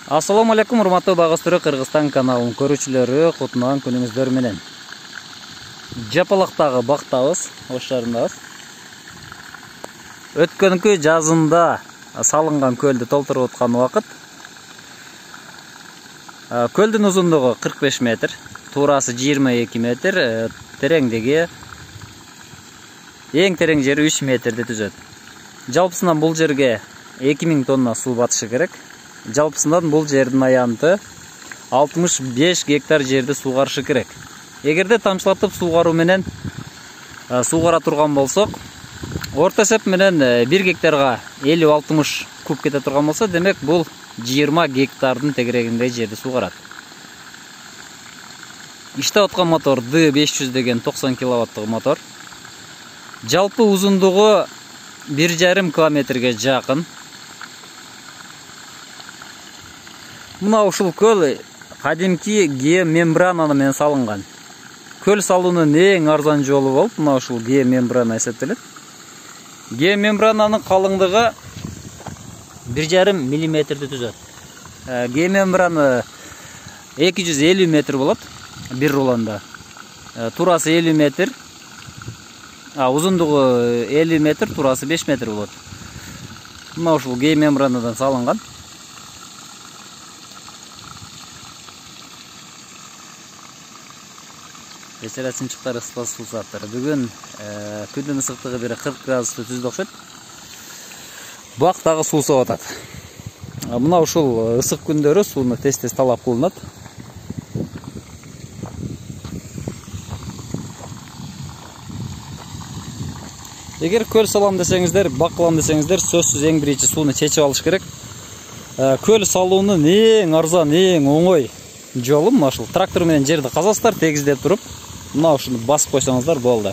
Assalamu алейкум, урматтуу багыстыруу Кыргызстан каналынын көрүүчүлөрү, кутунган күнүңүздөр менен. Жапалактагы бактабыз, ош шаарындабыз. Өткөнкү жазында салынган көлдү толтуруп аткан убакыт. Көлдүн узундугу 45 метр, туурасы 22 метр, тереңдиги эң терең жери 3 метрди түзөт. Жалпысынан бул жерге 2000 тонна суу батышы керек. Жалпысынан бул жердин аянты 65 гектар жерди суугарышы керек. Эгерде тамчылатып суугаруу менен суугара турган болсок, орто эсеп менен 1 гектарга 50-60 куб кете турган болсо, демек бул 20 гектардын тегерегиндей жерди суугарат. Иштеп аткан мотор D500 деген 90 киловаттык мотор. Жалпы узундугу 1,5 километрге жакын. Мына ушул көл кадимки геомембрана менен салынган. Көл салуунун эң арзан жолу болуп, мына ушул геомембрана эсептелет. Геомембрананын калыңдыгы 1,5 мм түзөт. Геомембрана 250 метр болот бир рулонда. Турасы 50 метр, узундугу 50 метр, турасы 5 метр болот. Мына ушул геомембранадан салынган. Эсерасынчыктар ыстал суу сааттары. Бүгүн күндүн ысыктыгы 40 градусту түздү окшойт. Бактагы суу сооп атат. Мына ушул ысык күндөрү сууну тез-тез талап кылынат. Эгер көл салам десеңиздер, бак кылам десеңиздер, сөзсүз эң биринчи сууну чечип алыш керек. Көл салуунун эң арзан, эң оңой жолу мына ушул. Трактор менен жерди казасыздар, тегиздеп туруп, мына ушуну басып койсоңуздар болду.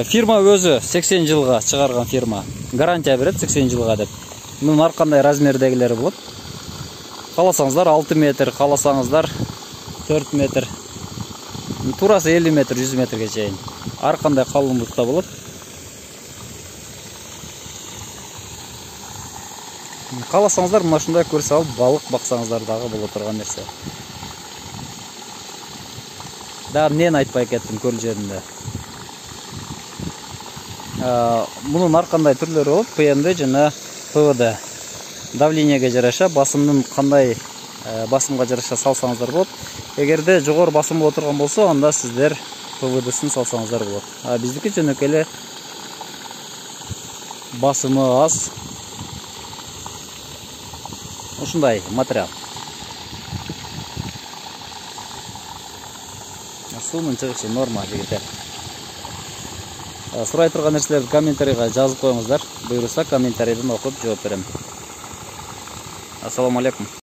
Фирма өзү 80 жылга чыгарган фирма. Гарантия берет 80 жылга деп. Мунун ар кандай размердегилери болот. Каласаңыздар 6 метр, каласаңыздар 4 метр. Турасы 50 метр, 100 метрге чейин. Ар кандай калыңдыкта болот. Каласаңыздар мына ушундай көл салып балык баксаңыздар дагы боло турган нерсе. Дагы эмнени айтпай кеттим көл жеринде. Мунун ар кандай түрлөрү болот, ПМД жана ПВД. Давлениеге жараша, басымдын кандай басымга жараша салсаңыздар болот. Эгерде жогору басым боло турган болсо, анда сиздер ПВДсын салсаңыздар болот. Биздики жөнөкөй эле басымы аз. Ушундай материал. Суунун чыгышы норма жигиттер. Сурай турган нерселерди комментарийга жазып коюңуздар. Буюрса комментарийден окуп жооп берем. Ассаламу алейкум.